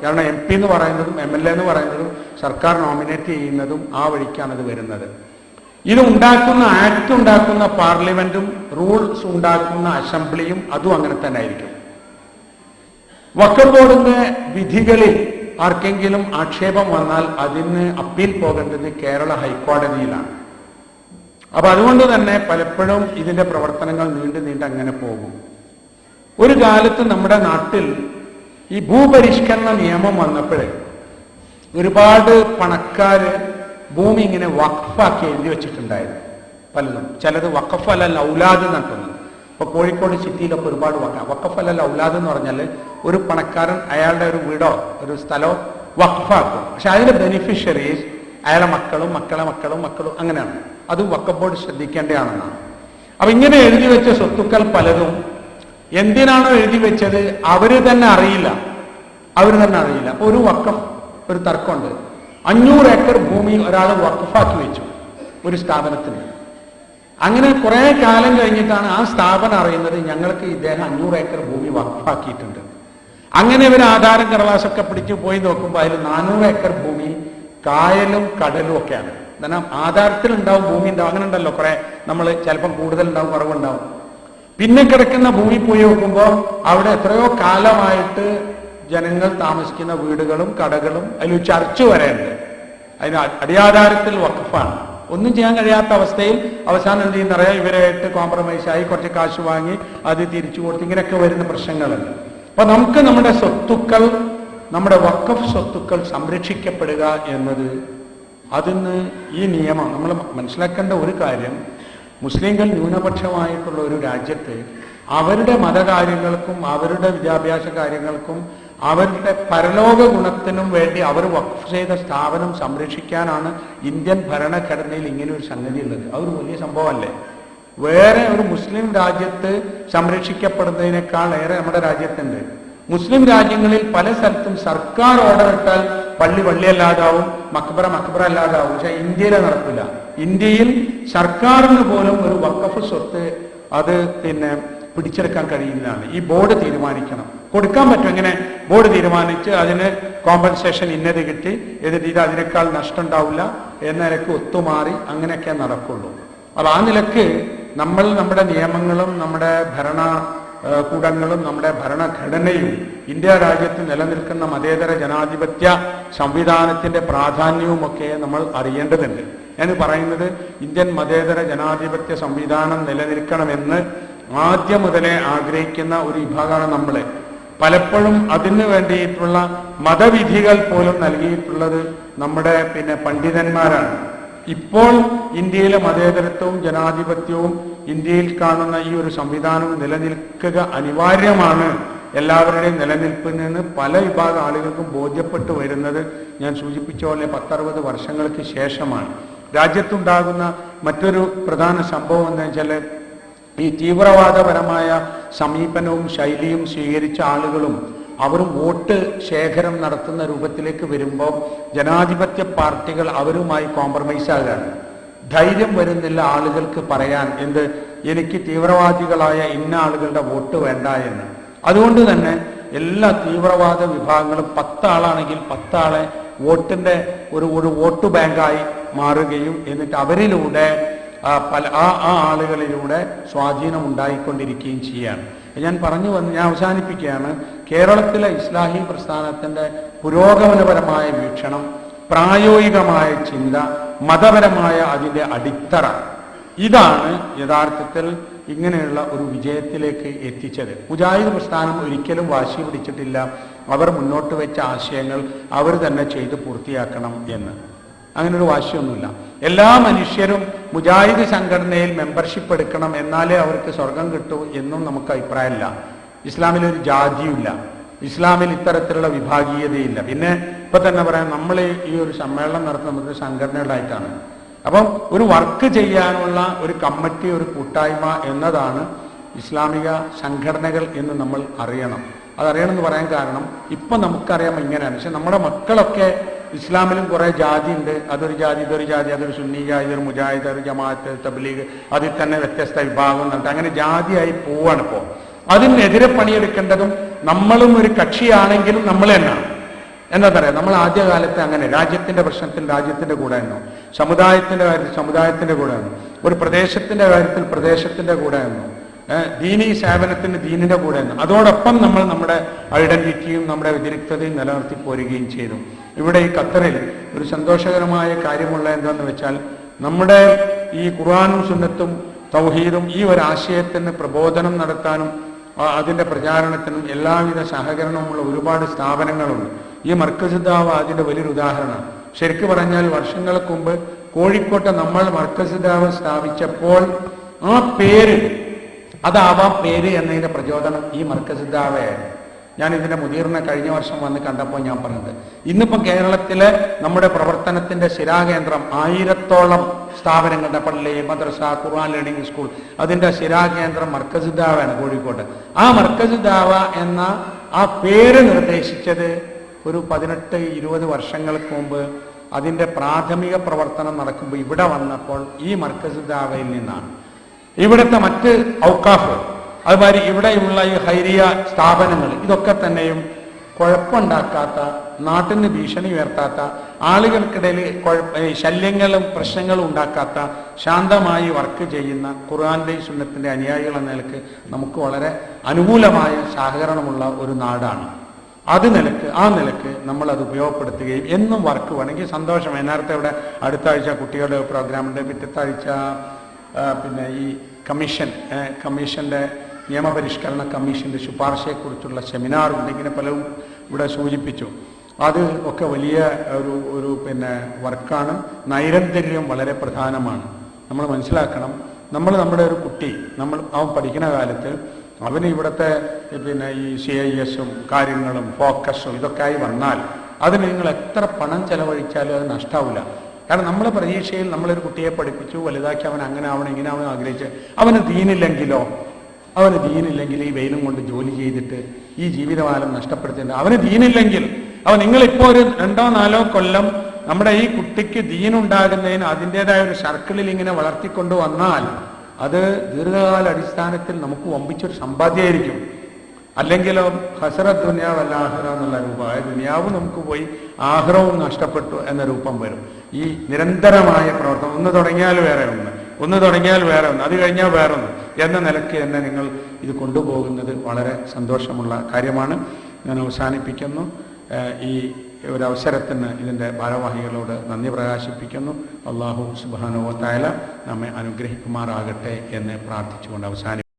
കാരണം MP എന്ന് പറയുന്നതും MLA എന്ന് പറയുന്നതും സർക്കാർ നോമിനേറ്റ് ചെയ്യുന്നതും ആ വഴിക്കാണ് അത് വരുന്നത്. ഇത് ഉണ്ടാക്കുന്ന ആക്ട് ഉണ്ടാക്കുന്ന പാർലമെന്റും റൂൾസ് ഉണ്ടാക്കുന്ന അസംബ്ലിയും അതും അങ്ങനെ തന്നെ ആയിരിക്കും. വഖഫ് ബോർഡിന്റെ വിധികളിൽ ആർക്കെങ്കിലും ആക്ഷേപം വന്നാൽ അതിന് അപ്പീൽ പോകേണ്ടത് കേരള ഹൈക്കോടതിയിലാണ്. അപ്പൊ അതുകൊണ്ട് തന്നെ പലപ്പോഴും ഇതിന്റെ പ്രവർത്തനങ്ങൾ നീണ്ട് അങ്ങനെ പോകും. ഒരു കാലത്ത് നമ്മുടെ നാട്ടിൽ ഈ ഭൂപരിഷ്കരണ നിയമം വന്നപ്പോഴേ ഒരുപാട് പണക്കാര് ഭൂമി ഇങ്ങനെ വഖഫാക്കി എഴുതി വെച്ചിട്ടുണ്ടായിരുന്നു. പലതും ചിലത് വഖഫ് അലൽ ഔലാദ് നട്ടുന്നത്. ഇപ്പൊ കോഴിക്കോട് സിറ്റിയിലൊക്കെ ഒരുപാട് വഖഫ് അലൽ ഔലാദ് എന്ന് പറഞ്ഞാൽ ഒരു പണക്കാരൻ അയാളുടെ ഒരു വീടോ ഒരു സ്ഥലമോ വഖഫാക്കും. പക്ഷെ അതിന്റെ ബെനിഫിഷ്യറീസ് അയാളെ മക്കളും അങ്ങനെയാണ്. അതും വഖഫ് ബോർഡ് ശ്രദ്ധിക്കേണ്ടതാണെന്നാണ്. അപ്പൊ ഇങ്ങനെ എഴുതി വെച്ച സ്വത്തുക്കൾ പലതും എന്തിനാണോ എഴുതി വെച്ചത് അവര് തന്നെ അറിയില്ല. അപ്പൊ ഒരു വഖഫ് ഒരു തർക്കമുണ്ട്. 500 ഏക്കർ ഭൂമി ഒരാൾ വഖഫാക്കി വെച്ചു ഒരു സ്ഥാപനത്തിന്. അങ്ങനെ കുറെ കാലം കഴിഞ്ഞിട്ടാണ് ആ സ്ഥാപനം അറിയുന്നത് ഞങ്ങൾക്ക് ഇദ്ദേഹം 500 ഏക്കർ ഭൂമി വഖഫാക്കിയിട്ടുണ്ട്. അങ്ങനെ ഇവർ ആധാരം കടലാസൊക്കെ പിടിച്ചു പോയി നോക്കുമ്പോൾ അതിൽ 400 ഏക്കർ ഭൂമി കായലും കടലും ഒക്കെയാണ്. കാരണം ആധാരത്തിൽ ഉണ്ടാവും, ഭൂമി ഉണ്ടാവും, അങ്ങനെ ഉണ്ടല്ലോ കുറെ. നമ്മൾ ചിലപ്പം കൂടുതൽ ഉണ്ടാവും, കുറവുണ്ടാവും. പിന്നെ കിടക്കുന്ന ഭൂമി പോയി നോക്കുമ്പോൾ അവിടെ എത്രയോ കാലമായിട്ട് ജനങ്ങൾ താമസിക്കുന്ന വീടുകളും കടകളും അതിൽ ചർച്ച് വരെയുണ്ട്. അതിന് അടിയാധാരത്തിൽ വഖഫാണ്. ഒന്നും ചെയ്യാൻ കഴിയാത്ത അവസ്ഥയിൽ അവസാനം എന്ത് ചെയ്യുന്നറിയാം, ഇവരായിട്ട് കോംപ്രമൈസായി കുറച്ച് കാശ് വാങ്ങി അത് തിരിച്ചു കൊടുത്ത് ഇങ്ങനെയൊക്കെ വരുന്ന പ്രശ്നങ്ങളുണ്ട്. അപ്പൊ നമുക്ക് നമ്മുടെ സ്വത്തുക്കൾ, നമ്മുടെ വഖഫ് സ്വത്തുക്കൾ സംരക്ഷിക്കപ്പെടുക എന്നത് അതിന് ഈ നിയമം നമ്മൾ മനസ്സിലാക്കേണ്ട ഒരു കാര്യം, മുസ്ലിങ്ങൾ ന്യൂനപക്ഷമായിട്ടുള്ള ഒരു രാജ്യത്ത് അവരുടെ മതകാര്യങ്ങൾക്കും അവരുടെ വിദ്യാഭ്യാസ കാര്യങ്ങൾക്കും അവരുടെ പരലോക ഗുണത്തിനും വേണ്ടി അവർ വഖഫ് ചെയ്ത സ്ഥാപനം സംരക്ഷിക്കാനാണ് ഇന്ത്യൻ ഭരണഘടനയിൽ ഇങ്ങനെ ഒരു സംഗതി ഉള്ളത്. അതൊരു വലിയ സംഭവമല്ലേ? വേറെ ഒരു മുസ്ലിം രാജ്യത്ത് സംരക്ഷിക്കപ്പെടുന്നതിനേക്കാൾ ഏറെ നമ്മുടെ രാജ്യത്തുണ്ട്. മുസ്ലിം രാജ്യങ്ങളിൽ പല സ്ഥലത്തും സർക്കാർ ഓർഡർ ഇട്ടാൽ പള്ളി അല്ലാതാവും, മക്ബറ അല്ലാതാവും. പക്ഷെ ഇന്ത്യയിലെ നടക്കില്ല. ഇന്ത്യയിൽ സർക്കാരിന് പോലും ഒരു വഖഫ് സ്വത്ത് അത് പിടിച്ചെടുക്കാൻ കഴിയുന്നതാണ്. ഈ ബോർഡ് തീരുമാനിക്കണം, കൊടുക്കാൻ പറ്റും. എങ്ങനെ ബോർഡ് തീരുമാനിച്ച് അതിന് കോമ്പൻസേഷൻ ഇന്നത് കിട്ടി, എന്നിട്ട് ഇത് അതിനേക്കാൾ നഷ്ടം ഉണ്ടാവില്ല എന്ന നിലക്ക് ഒത്തുമാറി അങ്ങനെയൊക്കെ നടക്കുള്ളൂ. അപ്പോൾ ആ നിലക്ക് നമ്മൾ നമ്മുടെ നിയമങ്ങളും നമ്മുടെ ഭരണകൂടങ്ങളും നമ്മുടെ ഭരണഘടനയും ഇന്ത്യ രാജ്യത്ത് നിലനിൽക്കുന്ന മതേതര ജനാധിപത്യ സംവിധാനത്തിന്റെ പ്രാധാന്യവുമൊക്കെ നമ്മൾ അറിയേണ്ടതുണ്ട്. ഞാൻ പറയുന്നത് ഇന്ത്യൻ മതേതര ജനാധിപത്യ സംവിധാനം നിലനിൽക്കണമെന്ന് ആദ്യം മുതലേ ആഗ്രഹിക്കുന്ന ഒരു വിഭാഗമാണ് നമ്മളെ. പലപ്പോഴും അതിന് വേണ്ടിയിട്ടുള്ള മതവിധികൾ പോലും നൽകിയിട്ടുള്ളത് നമ്മുടെ പണ്ഡിതന്മാരാണ്. ഇപ്പോൾ ഇന്ത്യയിലെ മതേതരത്വവും ജനാധിപത്യവും ഇന്ത്യയിൽ കാണുന്ന ഈ ഒരു സംവിധാനവും നിലനിൽക്കുക അനിവാര്യമാണ്. എല്ലാവരുടെയും നിലനിൽപ്പിൽ നിന്ന് പല വിഭാഗം ആളുകൾക്കും ബോധ്യപ്പെട്ടു വരുന്നത് ഞാൻ സൂചിപ്പിച്ച പോലെ 10-60 വർഷങ്ങൾക്ക് ശേഷമാണ്. രാജ്യത്തുണ്ടാകുന്ന മറ്റൊരു പ്രധാന സംഭവം എന്താ വെച്ചാൽ, ഈ തീവ്രവാദപരമായ സമീപനവും ശൈലിയും സ്വീകരിച്ച ആളുകളും അവരും വോട്ട് ശേഖരം നടത്തുന്ന രൂപത്തിലേക്ക് വരുമ്പോൾ ജനാധിപത്യ പാർട്ടികൾ അവരുമായി കോംപ്രമൈസ് ആകാണ്. ധൈര്യം വരുന്നില്ല ആളുകൾക്ക് പറയാൻ, എനിക്ക് തീവ്രവാദികളായ ഇന്ന ആളുകളുടെ വോട്ട് വേണ്ട എന്ന്. അതുകൊണ്ട് തന്നെ എല്ലാ തീവ്രവാദ വിഭാഗങ്ങളും 10 ആളാണെങ്കിൽ 10 ആളെ വോട്ടിന്റെ ഒരു വോട്ട് ബാങ്കായി മാറുകയും എന്നിട്ട് അവരിലൂടെ ആ ആളുകളിലൂടെ സ്വാധീനം ഉണ്ടായിക്കൊണ്ടിരിക്കുകയും ചെയ്യാണ്. ഞാൻ ഞാൻ അവസാനിപ്പിക്കുകയാണ്. കേരളത്തിലെ ഇസ്ലാഹി പ്രസ്ഥാനത്തിന്റെ പുരോഗമനപരമായ വീക്ഷണം, പ്രായോഗികമായ ചിന്ത, മതപരമായ അതിൻ്റെ അടിത്തറ, ഇതാണ് യഥാർത്ഥത്തിൽ ഇങ്ങനെയുള്ള ഒരു വിജയത്തിലേക്ക് എത്തിച്ചത്. മുജാഹിദ് പ്രസ്ഥാനം ഒരിക്കലും വാശി പിടിച്ചിട്ടില്ല അവർ മുന്നോട്ട് വെച്ച ആശയങ്ങൾ അവർ തന്നെ ചെയ്ത് പൂർത്തിയാക്കണം എന്ന്. അങ്ങനെ ഒരു വാശിയൊന്നുമില്ല. എല്ലാ മനുഷ്യരും മുജാഹിദ് സംഘടനയിൽ മെമ്പർഷിപ്പ് എടുക്കണം, എന്നാലേ അവർക്ക് സ്വർഗം കിട്ടൂ എന്നും നമുക്ക് അഭിപ്രായമില്ല. ഇസ്ലാമിലൊരു ജാതിയുമില്ല, ഇസ്ലാമിൽ ഇത്തരത്തിലുള്ള വിഭാഗീയതയില്ല. പിന്നെ ഇപ്പൊ തന്നെ പറയാം, നമ്മൾ ഈ ഒരു സമ്മേളനം നടത്തുന്നത് സംഘടനകളായിട്ടാണ്. അപ്പം ഒരു വർക്ക് ചെയ്യാനുള്ള ഒരു കമ്മിറ്റി, ഒരു കൂട്ടായ്മ എന്നതാണ് ഇസ്ലാമിക സംഘടനകൾ എന്ന് നമ്മൾ അറിയണം. അതറിയണം എന്ന് പറയാൻ കാരണം ഇപ്പൊ നമുക്കറിയാം ഇങ്ങനെയാണ്. പക്ഷെ നമ്മുടെ മക്കളൊക്കെ ഇസ്ലാമിലും കുറെ ജാതി ഉണ്ട്, അതൊരു ജാതി ഇതൊരു ജാതി, അതൊരു സുന്നി ജാതി, ഇതൊരു മുജാഹിദ്, ഒരു ജമാഅത്ത്, തബ്ലീഗ്, അതിൽ തന്നെ വ്യത്യസ്ത വിഭാഗം എന്നിട്ട് അങ്ങനെ ജാതിയായി പോവാണ്. ഇപ്പോൾ അതിനെതിരെ പണിയെടുക്കേണ്ടതും നമ്മളും ഒരു കക്ഷിയാണെങ്കിലും നമ്മൾ തന്നെയാണ്. എന്താ പറയുക, നമ്മൾ ആദ്യകാലത്ത് അങ്ങനെ രാജ്യത്തിന്റെ പ്രശ്നത്തിൽ രാജ്യത്തിന്റെ കൂടെ നിന്നു, സമുദായത്തിന്റെ കാര്യത്തിൽ സമുദായത്തിന്റെ കൂടെ നിന്നു, ഒരു പ്രദേശത്തിന്റെ കാര്യത്തിൽ പ്രദേശത്തിന്റെ കൂടെ നിന്നു, ദീനീ സേവനത്തിന് ദീനിന്റെ കൂടെ നിന്നു. അതോടൊപ്പം നമ്മൾ നമ്മുടെ ഐഡന്റിറ്റിയും നമ്മുടെ വ്യതിരിക്തതയും നിലനിർത്തി പോരുകയും ചെയ്തു. ഇവിടെ ഈ ഖത്തറിൽ ഒരു സന്തോഷകരമായ കാര്യമുള്ള എന്താണെന്ന് വെച്ചാൽ, നമ്മുടെ ഈ ഖുർആനും സുന്നത്തും തൗഹീദും ഈ ഒരു ആശയത്തിന് പ്രബോധനം നടത്താനും അതിന്റെ പ്രചാരണത്തിനും എല്ലാവിധ സഹകരണവുമുള്ള ഒരുപാട് സ്ഥാപനങ്ങളുണ്ട്. ഈ മർക്കസ് ദാവ അതിന്റെ വലിയൊരു ഉദാഹരണമാണ്. ശരിക്കു പറഞ്ഞാൽ വർഷങ്ങൾക്ക് മുമ്പ് കോഴിക്കോട്ടെ നമ്മൾ മർക്കസ് ദാവ സ്ഥാപിച്ചപ്പോൾ ആ പേര്, അതാവാം പേര് എന്നതിന്റെ പ്രചോദനം ഈ മർക്കസ് ദാവയായിരുന്നു. ഞാൻ ഇതിന്റെ മുദീറിനെ കഴിഞ്ഞ വർഷം വന്ന് കണ്ടപ്പോൾ ഞാൻ പറഞ്ഞത്, ഇന്നിപ്പം കേരളത്തിലെ നമ്മുടെ പ്രവർത്തനത്തിന്റെ ശിരാകേന്ദ്രം 1000-ഓളം സ്ഥാപനങ്ങളുടെ പള്ളി, മദ്രസ, ഖുർആൻ ലേണിംഗ് സ്കൂൾ, അതിന്റെ ശിരാകേന്ദ്രം മർക്കസ് ദാവയാണ് കോഴിക്കോട്. ആ മർക്കസ് ദാവ എന്ന ആ പേര് നിർദ്ദേശിച്ചത് ഒരു 18-20 വർഷങ്ങൾക്ക് മുമ്പ് അതിന്റെ പ്രാഥമിക പ്രവർത്തനം നടക്കുമ്പോൾ ഇവിടെ വന്നപ്പോൾ ഈ മർക്കസ് ദാവയിൽ നിന്നാണ്. ഇവിടുത്തെ മറ്റ് ഔക്കാഫ്, അതുമാതിരി ഇവിടെയുള്ള ഈ ഹൈരിയ സ്ഥാപനങ്ങൾ, ഇതൊക്കെ തന്നെയും കുഴപ്പമുണ്ടാക്കാത്ത, നാട്ടിന് ഭീഷണി ഉയർത്താത്ത, ആളുകൾക്കിടയിൽ ശല്യങ്ങളും പ്രശ്നങ്ങളും ഉണ്ടാക്കാത്ത, ശാന്തമായി വർക്ക് ചെയ്യുന്ന ഖുർആന്റെയും സുന്നത്തിന്റെ അനുയായികൾ എന്ന നിലക്ക് നമുക്ക് വളരെ അനുകൂലമായ സഹകരണമുള്ള ഒരു നാടാണ്. ആ നിലക്ക് നമ്മൾ അത് ഉപയോഗപ്പെടുത്തുകയും എന്നും വർക്ക് വേണമെങ്കിൽ സന്തോഷമായി. നേരത്തെ ഇവിടെ അടുത്ത ആഴ്ച കുട്ടികളുടെ പ്രോഗ്രാമുണ്ട്, പിറ്റത്താഴ്ച പിന്നെ ഈ കമ്മീഷന്റെ നിയമപരിഷ്കരണ കമ്മീഷന്റെ ശുപാർശയെക്കുറിച്ചുള്ള സെമിനാറുണ്ട്. ഇങ്ങനെ പലരും ഇവിടെ സൂചിപ്പിച്ചു. അത് ഒക്കെ വലിയ ഒരു പിന്നെ വർക്കാണ്. നൈരന്തര്യം വളരെ പ്രധാനമാണ്. നമ്മൾ മനസ്സിലാക്കണം, നമ്മുടെ ഒരു കുട്ടി അവൻ പഠിക്കുന്ന കാലത്ത് അവന് ഇവിടുത്തെ പിന്നെ ഈ CIS-ഉം കാര്യങ്ങളും ഫോക്കസും ഇതൊക്കെ ആയി വന്നാൽ അതിന് നിങ്ങൾ എത്ര പണം ചെലവഴിച്ചാലും അത് നഷ്ടാവില്ല. കാരണം നമ്മളെ പ്രതീക്ഷയിൽ നമ്മളൊരു കുട്ടിയെ പഠിപ്പിച്ചു വലുതാക്കി അവൻ അങ്ങനെ ആവണം ഇങ്ങനെ ആവണം ആഗ്രഹിച്ച് അവന് ദീനില്ലെങ്കിൽ ഈ വെയിലും കൊണ്ട് ജോലി ചെയ്തിട്ട് ഈ ജീവിതകാലം നഷ്ടപ്പെടുത്തേണ്ട. അവന് ദീനില്ലെങ്കിൽ നിങ്ങളിപ്പോ ഒരു 2-4 കൊല്ലം നമ്മുടെ ഈ കുട്ടിക്ക് ദീനുണ്ടാകുന്നതിന് അതിൻ്റെതായ ഒരു സർക്കിളിൽ ഇങ്ങനെ വളർത്തിക്കൊണ്ടു വന്നാൽ അത് ദീർഘകാല അടിസ്ഥാനത്തിൽ നമുക്ക് വമ്പിച്ചൊരു സമ്പാദ്യമായിരിക്കും. അല്ലെങ്കിലോ ഹസറത്ത് ദുനിയാവല്ല ആഹ്റ എന്നുള്ള രൂപമായ ദുനിയാവ് നമുക്ക് പോയി ആഹ്റവും നഷ്ടപ്പെട്ടു എന്ന രൂപം വരും. ഈ നിരന്തരമായ പ്രവർത്തനം, ഒന്ന് തുടങ്ങിയാൽ വേറെ ഒന്ന്, അത് കഴിഞ്ഞാൽ വേറെ ഒന്ന് എന്ന നിലയ്ക്ക് തന്നെ നിങ്ങൾ ഇത് കൊണ്ടുപോകുന്നത് വളരെ സന്തോഷമുള്ള കാര്യമാണ്. ഞാൻ അവസാനിപ്പിക്കുന്നു. ഈ ഒരു അവസരത്തിന് ഇതിൻ്റെ ഭാരവാഹികളോട് നന്ദി പ്രകാശിപ്പിക്കുന്നു. അല്ലാഹു സുബ്ഹാനഹു വ തആല നമ്മെ അനുഗ്രഹിക്കുമാറാകട്ടെ എന്ന് പ്രാർത്ഥിച്ചുകൊണ്ട് അവസാനിപ്പിക്കുന്നു.